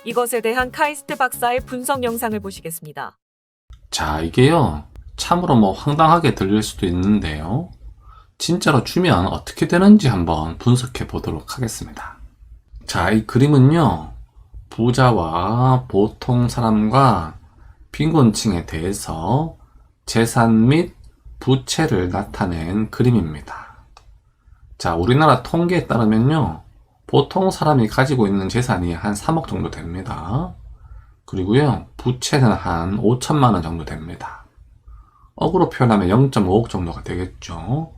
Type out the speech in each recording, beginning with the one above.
이것에 대한 카이스트 박사의 분석 영상을 보시겠습니다. 자, 이게요, 참으로 황당하게 들릴 수도 있는데요. 진짜로 주면 어떻게 되는지 한번 분석해 보도록 하겠습니다. 자, 이 그림은요, 부자와 보통 사람과 빈곤층에 대해서 재산 및 부채를 나타낸 그림입니다. 자, 우리나라 통계에 따르면요, 보통 사람이 가지고 있는 재산이 한 3억 정도 됩니다. 그리고요, 부채는 한 5천만 원 정도 됩니다. 억으로 표현하면 0.5억 정도가 되겠죠.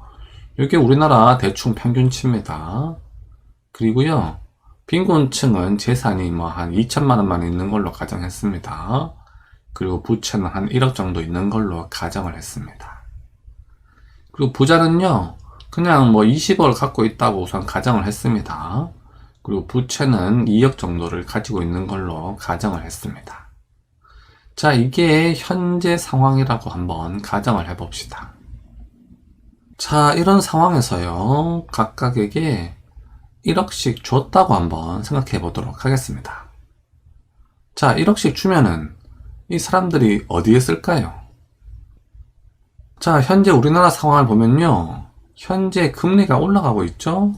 이게 우리나라 대충 평균치입니다. 그리고요, 빈곤층은 재산이 한 2천만 원만 있는 걸로 가정했습니다. 그리고 부채는 한 1억 정도 있는 걸로 가정을 했습니다. 그리고 부자는요, 그냥 20억을 갖고 있다고 우선 가정을 했습니다. 그리고 부채는 2억 정도를 가지고 있는 걸로 가정을 했습니다. 자, 이게 현재 상황이라고 한번 가정을 해봅시다. 자, 이런 상황에서요, 각각에게 1억씩 줬다고 한번 생각해 보도록 하겠습니다. 자, 1억씩 주면은 이 사람들이 어디에 쓸까요? 자, 현재 우리나라 상황을 보면요, 현재 금리가 올라가고 있죠?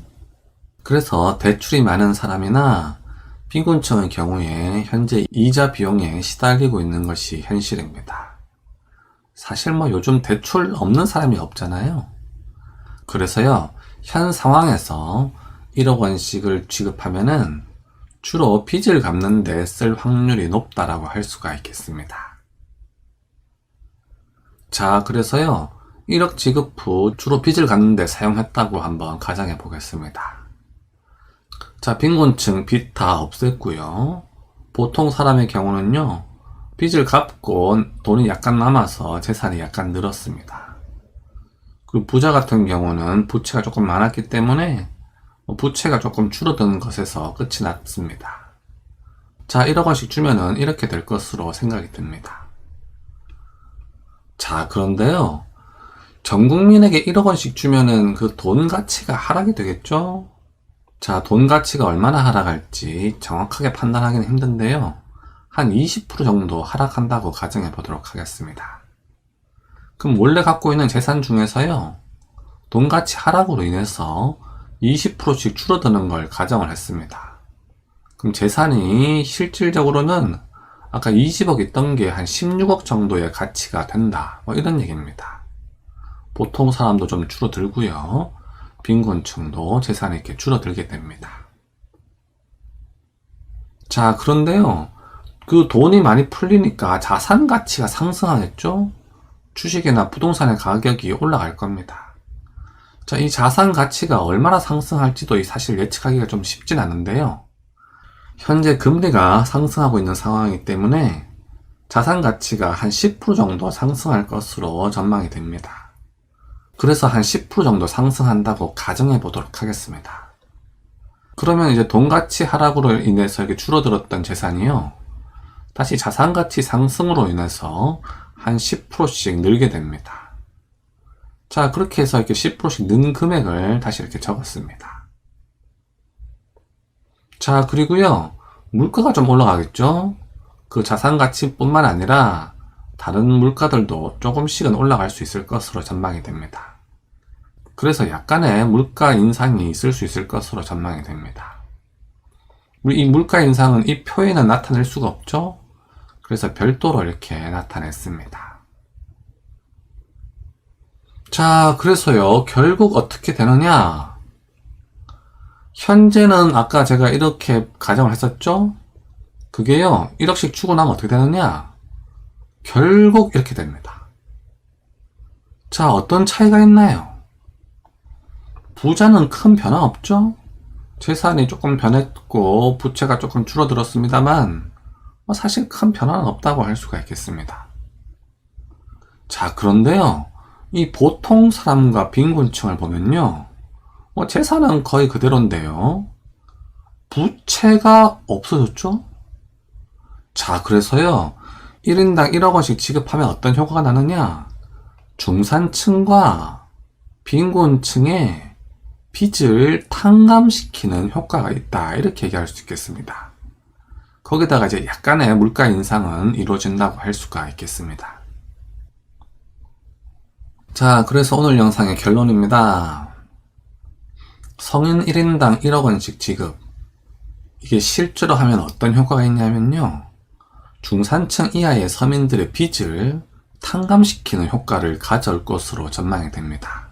그래서 대출이 많은 사람이나 빈곤층의 경우에 현재 이자 비용에 시달리고 있는 것이 현실입니다. 사실 요즘 대출 없는 사람이 없잖아요. 그래서요, 현 상황에서 1억 원씩을 지급하면은 주로 빚을 갚는 데 쓸 확률이 높다라고 할 수가 있겠습니다. 자, 그래서요, 1억 지급 후 주로 빚을 갚는 데 사용했다고 한번 가정해 보겠습니다. 자, 빈곤층 빚 다 없앴고요. 보통 사람의 경우는요, 빚을 갚고 돈이 약간 남아서 재산이 약간 늘었습니다. 그리고 부자 같은 경우는 부채가 조금 많았기 때문에 부채가 조금 줄어드는 것에서 끝이 났습니다. 자, 1억 원씩 주면은 이렇게 될 것으로 생각이 듭니다. 자, 그런데요, 전 국민에게 1억 원씩 주면은 그 돈 가치가 하락이 되겠죠? 자, 돈 가치가 얼마나 하락할지 정확하게 판단하기는 힘든데요, 한 20% 정도 하락한다고 가정해 보도록 하겠습니다. 그럼 원래 갖고 있는 재산 중에서요, 돈 가치 하락으로 인해서 20%씩 줄어드는 걸 가정을 했습니다. 그럼 재산이 실질적으로는 아까 20억 있던 게 한 16억 정도의 가치가 된다, 이런 얘기입니다. 보통 사람도 좀 줄어들고요, 빈곤층도 재산이 이렇게 줄어들게 됩니다. 자, 그런데요, 그 돈이 많이 풀리니까 자산 가치가 상승하겠죠? 주식이나 부동산의 가격이 올라갈 겁니다. 자, 이 자산 가치가 얼마나 상승할지도 사실 예측하기가 좀 쉽진 않은데요, 현재 금리가 상승하고 있는 상황이기 때문에 자산 가치가 한 10% 정도 상승할 것으로 전망이 됩니다. 그래서 한 10% 정도 상승한다고 가정해 보도록 하겠습니다. 그러면 이제 돈 가치 하락으로 인해서 이렇게 줄어들었던 재산이요, 다시 자산 가치 상승으로 인해서 한 10%씩 늘게 됩니다. 자, 그렇게 해서 이렇게 10%씩 는 금액을 다시 이렇게 적었습니다. 자, 그리고요, 물가가 좀 올라가겠죠? 그 자산 가치뿐만 아니라 다른 물가들도 조금씩은 올라갈 수 있을 것으로 전망이 됩니다. 그래서 약간의 물가 인상이 있을 수 있을 것으로 전망이 됩니다. 이 물가 인상은 이 표에는 나타낼 수가 없죠? 그래서 별도로 이렇게 나타냈습니다. 자, 그래서요, 결국 어떻게 되느냐? 현재는 아까 제가 이렇게 가정을 했었죠? 그게요, 1억씩 주고 나면 어떻게 되느냐? 결국 이렇게 됩니다. 자, 어떤 차이가 있나요? 부자는 큰 변화 없죠? 재산이 조금 변했고 부채가 조금 줄어들었습니다만 사실 큰 변화는 없다고 할 수가 있겠습니다. 자, 그런데요, 이 보통 사람과 빈곤층을 보면요, 재산은 거의 그대로인데요, 부채가 없어졌죠? 자, 그래서요, 1인당 1억 원씩 지급하면 어떤 효과가 나느냐? 중산층과 빈곤층의 빚을 탕감시키는 효과가 있다, 이렇게 얘기할 수 있겠습니다. 거기다가 이제 약간의 물가 인상은 이루어진다고 할 수가 있겠습니다. 자, 그래서 오늘 영상의 결론입니다. 성인 1인당 1억 원씩 지급. 이게 실제로 하면 어떤 효과가 있냐면요. 중산층 이하의 서민들의 빚을 탕감시키는 효과를 가져올 것으로 전망이 됩니다.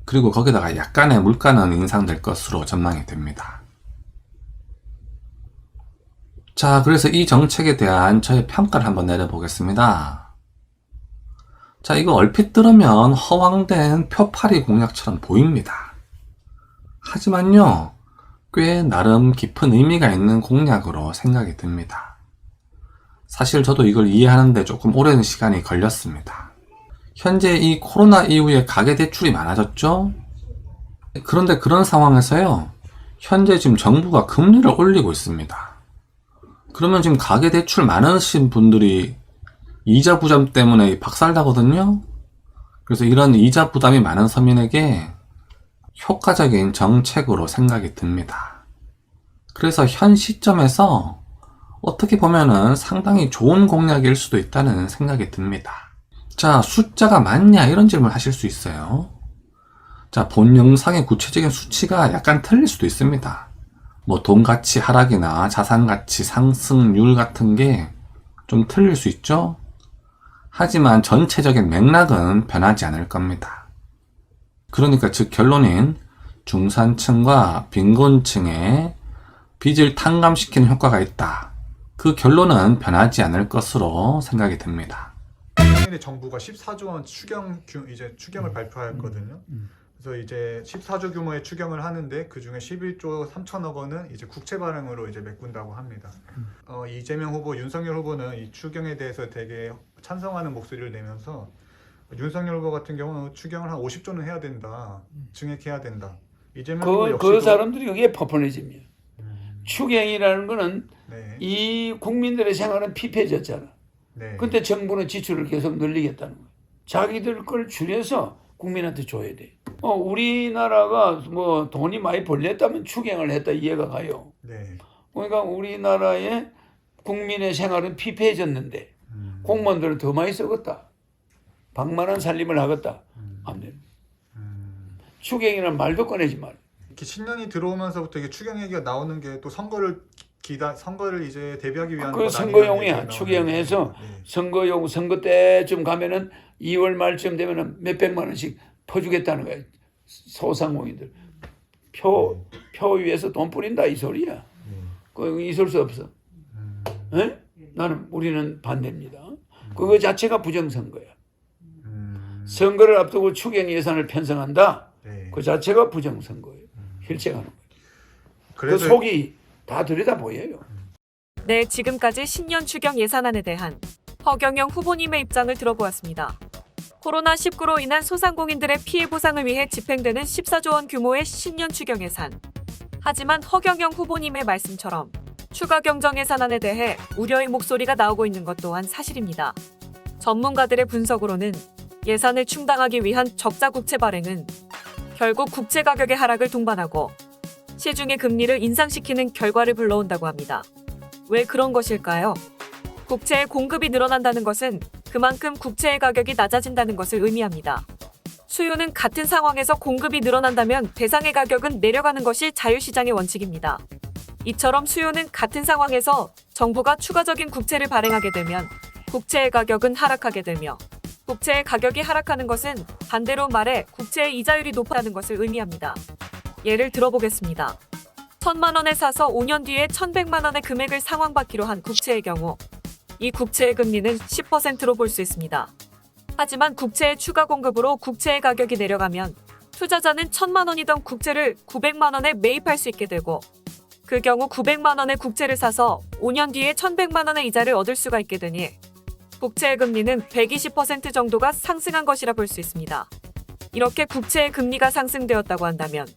그리고 거기다가 약간의 물가는 인상될 것으로 전망이 됩니다. 자, 그래서 이 정책에 대한 저의 평가를 한번 내려보겠습니다. 자, 이거 얼핏 들으면 허황된 표파리 공약처럼 보입니다. 하지만요, 꽤 나름 깊은 의미가 있는 공약으로 생각이 듭니다. 사실 저도 이걸 이해하는데 조금 오랜 시간이 걸렸습니다. 현재 이 코로나 이후에 가계대출이 많아졌죠? 그런데 그런 상황에서요, 현재 지금 정부가 금리를 올리고 있습니다. 그러면 지금 가계대출 많으신 분들이 이자 부담 때문에 박살나거든요? 그래서 이런 이자 부담이 많은 서민에게 효과적인 정책으로 생각이 듭니다. 그래서 현 시점에서 어떻게 보면은 상당히 좋은 공약일 수도 있다는 생각이 듭니다. 자, 숫자가 많냐 이런 질문을 하실 수 있어요. 자, 본 영상의 구체적인 수치가 약간 틀릴 수도 있습니다. 뭐 돈 가치 하락이나 자산 가치 상승률 같은 게 좀 틀릴 수 있죠. 하지만 전체적인 맥락은 변하지 않을 겁니다. 그러니까 즉 결론인 중산층과 빈곤층의 빚을 탕감시키는 효과가 있다. 그 결론은 변하지 않을 것으로 생각이 됩니다. 작년에 정부가 14조 원 추경을 발표했거든요. 그래서 이제 14조 규모의 추경을 하는데 그 중에 11조 3천억 원은 이제 국채 발행으로 이제 메꾼다고 합니다. 이재명 후보, 윤석열 후보는 이 추경에 대해서 되게 찬성하는 목소리를 내면서 윤석열 후보 같은 경우는 추경을 한 50조는 해야 된다, 증액해야 된다. 이재명 후보 역시도 그 사람들이 여기에 퍼포니즘이야. 추경이라는 거는 네. 이 국민들의 생활은 피폐해졌잖아. 네. 근데 정부는 지출을 계속 늘리겠다는 거야. 자기들 걸 줄여서 국민한테 줘야 돼. 우리나라가 뭐 돈이 많이 벌렸다면 추경을 했다 이해가 가요. 네. 그러니까 우리나라의 국민의 생활은 피폐해졌는데 공무원들은 더 많이 썩었다. 방만한 살림을 하겠다. 안 돼. 추경이라는 말도 꺼내지 말. 이렇게 신년이 들어오면서부터 이게 추경 얘기가 나오는 게 또 선거를 이제 대비하기 위한 그 것 선거용이야. 아니냐는 추경해서 네. 선거용 선거 때쯤 가면은 2월 말쯤 되면은 몇백만 원씩 퍼주겠다는 거야. 소상공인들 표 위에서 돈 뿌린다 이 소리야. 그거 있을 수 없어. 에? 우리는 반대입니다. 그거 자체가 부정선거야. 선거를 앞두고 추경 예산을 편성한다. 네. 그 자체가 부정선거예요. 힐책하는 거예요. 그 그래서 속이 다 들여다 보여요. 네, 지금까지 신년 추경 예산안에 대한 허경영 후보님의 입장을 들어보았습니다. 코로나19로 인한 소상공인들의 피해 보상을 위해 집행되는 14조 원 규모의 신년 추경 예산. 하지만 허경영 후보님의 말씀처럼 추가 경정 예산안에 대해 우려의 목소리가 나오고 있는 것 또한 사실입니다. 전문가들의 분석으로는 예산을 충당하기 위한 적자 국채 발행은 결국 국채 가격의 하락을 동반하고 시중의 금리를 인상시키는 결과를 불러온다고 합니다. 왜 그런 것일까요? 국채의 공급이 늘어난다는 것은 그만큼 국채의 가격이 낮아진다는 것을 의미합니다. 수요는 같은 상황에서 공급이 늘어난다면 대상의 가격은 내려가는 것이 자유시장의 원칙입니다. 이처럼 수요는 같은 상황에서 정부가 추가적인 국채를 발행하게 되면 국채의 가격은 하락하게 되며 국채의 가격이 하락하는 것은 반대로 말해 국채의 이자율이 높다는 것을 의미합니다. 예를 들어보겠습니다. 1,000만 원에 사서 5년 뒤에 1,100만 원의 금액을 상환받기로 한 국채의 경우 이 국채의 금리는 10%로 볼 수 있습니다. 하지만 국채의 추가 공급으로 국채의 가격이 내려가면 투자자는 1,000만 원이던 국채를 900만 원에 매입할 수 있게 되고 그 경우 900만 원의 국채를 사서 5년 뒤에 1,100만 원의 이자를 얻을 수가 있게 되니 국채의 금리는 120% 정도가 상승한 것이라 볼 수 있습니다. 이렇게 국채의 금리가 상승되었다고 한다면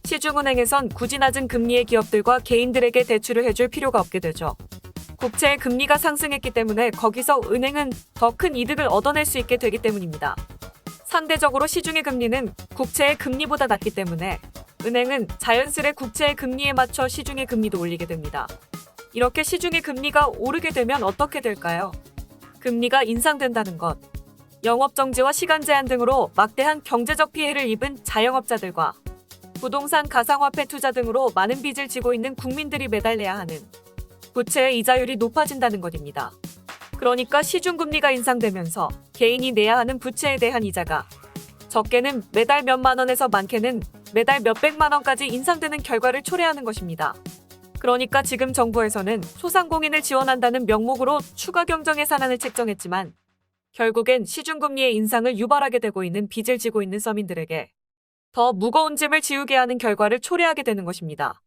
시중은행에선 굳이 낮은 금리의 기업들과 개인들에게 대출을 해줄 필요가 없게 되죠. 국채의 금리가 상승했기 때문에 거기서 은행은 더 큰 이득을 얻어낼 수 있게 되기 때문입니다. 상대적으로 시중의 금리는 국채의 금리보다 낮기 때문에 은행은 자연스레 국채의 금리에 맞춰 시중의 금리도 올리게 됩니다. 이렇게 시중의 금리가 오르게 되면 어떻게 될까요? 금리가 인상된다는 것, 영업정지와 시간 제한 등으로 막대한 경제적 피해를 입은 자영업자들과 부동산 가상화폐 투자 등으로 많은 빚을 지고 있는 국민들이 매달려야 하는 부채의 이자율이 높아진다는 것입니다. 그러니까 시중금리가 인상되면서 개인이 내야 하는 부채에 대한 이자가 적게는 매달 몇만 원에서 많게는 매달 몇백만 원까지 인상되는 결과를 초래하는 것입니다. 그러니까 지금 정부에서는 소상공인을 지원한다는 명목으로 추가 경정 예산안을 책정했지만 결국엔 시중금리의 인상을 유발하게 되고 있는 빚을 지고 있는 서민들에게 더 무거운 짐을 지우게 하는 결과를 초래하게 되는 것입니다.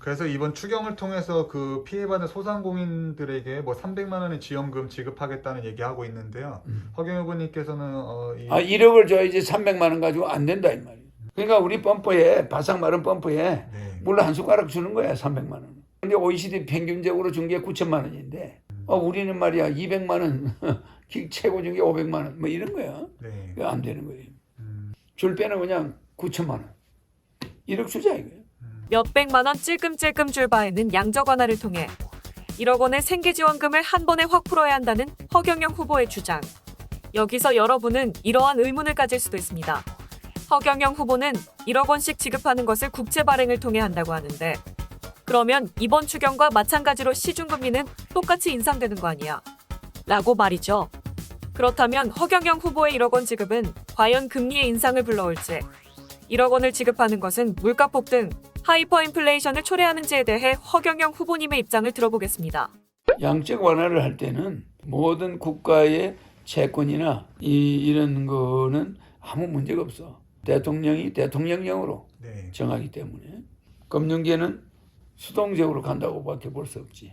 그래서 이번 추경을 통해서 그 피해받은 소상공인들에게 뭐 300만 원의 지원금 지급하겠다는 얘기하고 있는데요. 허경 후보님께서는 1억을 줘야지 300만 원 가지고 안 된다 이 말이에요. 그러니까 우리 펌프에 바삭 마른 펌프에 네. 물 한 숟가락 주는 거야 300만 원. 근데 OECD 평균적으로 준 게 9천만 원인데 우리는 말이야 200만 원 최고 준 게 500만 원 뭐 이런 거야. 네. 그거 안 되는 거예요. 줄 빼는 그냥 9천만 원. 1억 주자 이거예요. 몇백만 원 찔끔찔끔 줄 바에는 양적 완화를 통해 1억 원의 생계지원금을 한 번에 확 풀어야 한다는 허경영 후보의 주장. 여기서 여러분은 이러한 의문을 가질 수도 있습니다. 허경영 후보는 1억 원씩 지급하는 것을 국채 발행을 통해 한다고 하는데 그러면 이번 추경과 마찬가지로 시중금리는 똑같이 인상되는 거 아니야? 라고 말이죠. 그렇다면 허경영 후보의 1억 원 지급은 과연 금리의 인상을 불러올지 1억 원을 지급하는 것은 물가폭 등 하이퍼 인플레이션을 초래하는지에 대해 허경영 후보님의 입장을 들어보겠습니다. 양적 완화를 할 때는 모든 국가의 채권이나 이런 거는 아무 문제가 없어. 대통령이 대통령령으로 네. 정하기 때문에 금융계는 수동적으로 간다고 밖에 볼 수 없지.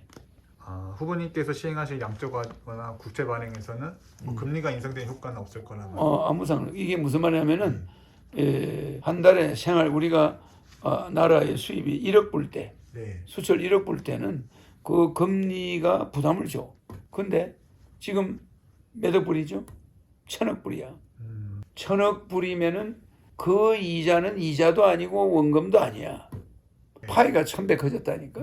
후보님께서 시행하실 양적 완화 국채 발행에서는 뭐 금리가 인상된 효과는 없을 거라는 아무 상관. 이게 무슨 말이냐면은 한 달에 생활 우리가 나라의 수입이 1억 불 때, 네. 수출 1억 불 때는 그 금리가 부담을 줘. 근데 지금 몇억 불이죠? 1,000억 불이야. 1,000억 불이면은 그 이자는 이자도 아니고 원금도 아니야. 파이가 1,000배 커졌다니까.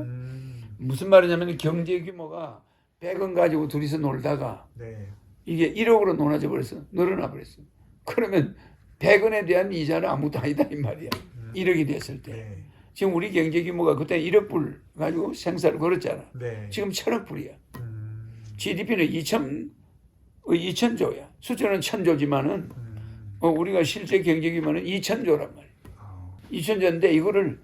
무슨 말이냐면 경제 규모가 100원 가지고 둘이서 놀다가 네. 이게 1억으로 높아져 버렸어. 늘어나 버렸어. 그러면 100원에 대한 이자는 아무것도 아니다 이 말이야. 1억이 됐을 때. 네. 지금 우리 경제 규모가 그때 1억 불 가지고 생사를 걸었잖아. 네. 지금 1,000억 불이야. GDP는 2,000조야. 수출은 1,000조지만은 우리가 실제 경제 규모는 2,000조란 말이야. 2,000조인데 이거를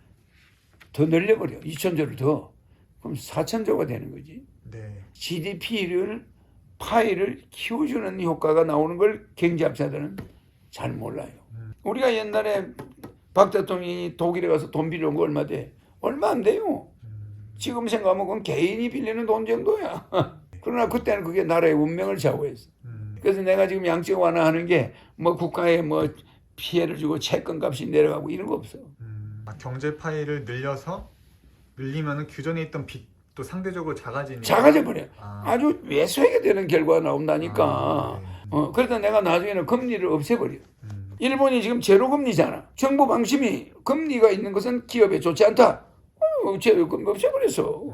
더 늘려버려. 2,000조를 더. 그럼 4,000조가 되는 거지. 네. GDP를 파이를 키워주는 효과가 나오는 걸 경제학자들은 잘 몰라요. 우리가 옛날에 박 대통령이 독일에 가서 돈 빌려온 거 얼마 돼? 얼마 안 돼요. 지금 생각하면 그건 개인이 빌리는 돈 정도야. 그러나 그때는 그게 나라의 운명을 좌우했어. 그래서 내가 지금 양적 완화하는 게 뭐 국가에 뭐 피해를 주고 채권 값이 내려가고 이런 거 없어. 경제 파이를 늘리면은 규전에 있던 빚도 상대적으로 작아지니까. 작아져 버려. 아주 왜소하게 되는 결과가 나온다니까. 네. 그래서 내가 나중에는 금리를 없애버려. 일본이 지금 제로금리잖아. 정부 방침이 금리가 있는 것은 기업에 좋지 않다. 제로금리 없애버렸어.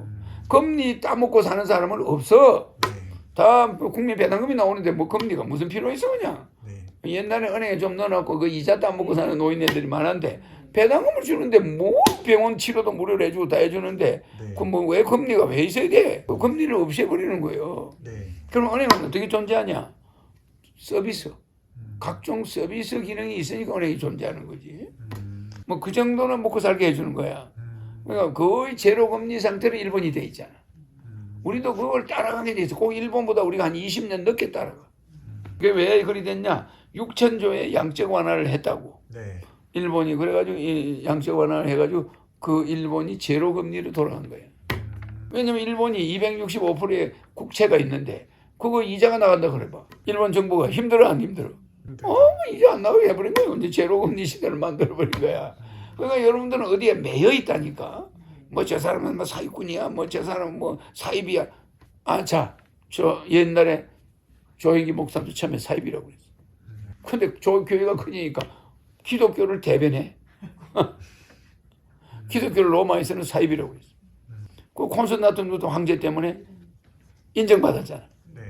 금리 따먹고 사는 사람은 없어. 네. 다 국민 배당금이 나오는데 뭐 금리가 무슨 필요 있어 그냥. 네. 옛날에 은행에 좀 넣어놓고 그 이자 따먹고 사는 노인네들이 많은데 배당금을 주는데 뭐 병원 치료도 무료로 해주고 다 해주는데 네. 그 뭐 왜 금리가 왜 있어야 돼? 그 금리를 없애버리는 거예요. 네. 그럼 은행은 어떻게 존재하냐? 서비스. 각종 서비스 기능이 있으니까 은행이 존재하는 거지. 뭐 그 정도는 먹고 살게 해주는 거야. 그러니까 거의 제로 금리 상태로 일본이 돼 있잖아. 우리도 그걸 따라가게 돼 있어. 꼭 일본보다 우리가 한 20년 늦게 따라가. 그게 왜 그리 됐냐? 6,000조의 양적 완화를 했다고. 네. 일본이 그래가지고 이 양적 완화를 해가지고 그 일본이 제로 금리로 돌아간 거예요. 왜냐면 일본이 265%의 국채가 있는데 그거 이자가 나간다 그래봐. 일본 정부가 힘들어 안 힘들어? 이제 안 나가게 해버린 거예요. 이제 제로 금리 시대를 만들어버린 거야. 그러니까 여러분들은 어디에 매여 있다니까. 뭐 저 사람은 뭐 사기꾼이야. 뭐 저 사람은 뭐 사입이야. 저 옛날에 조혜기 목사도 처음에 사입이라고 그랬어. 근데 교회가 크니까 기독교를 대변해. 기독교를 로마에서는 사입이라고 그랬어. 그 콘서나툼도 황제 때문에 인정받았잖아. 네.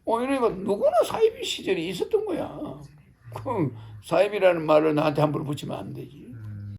이러니까 누구나 사이비 시절이 있었던 거야. 그 사이비라는 말을 나한테 함부로 붙이면 안 되지.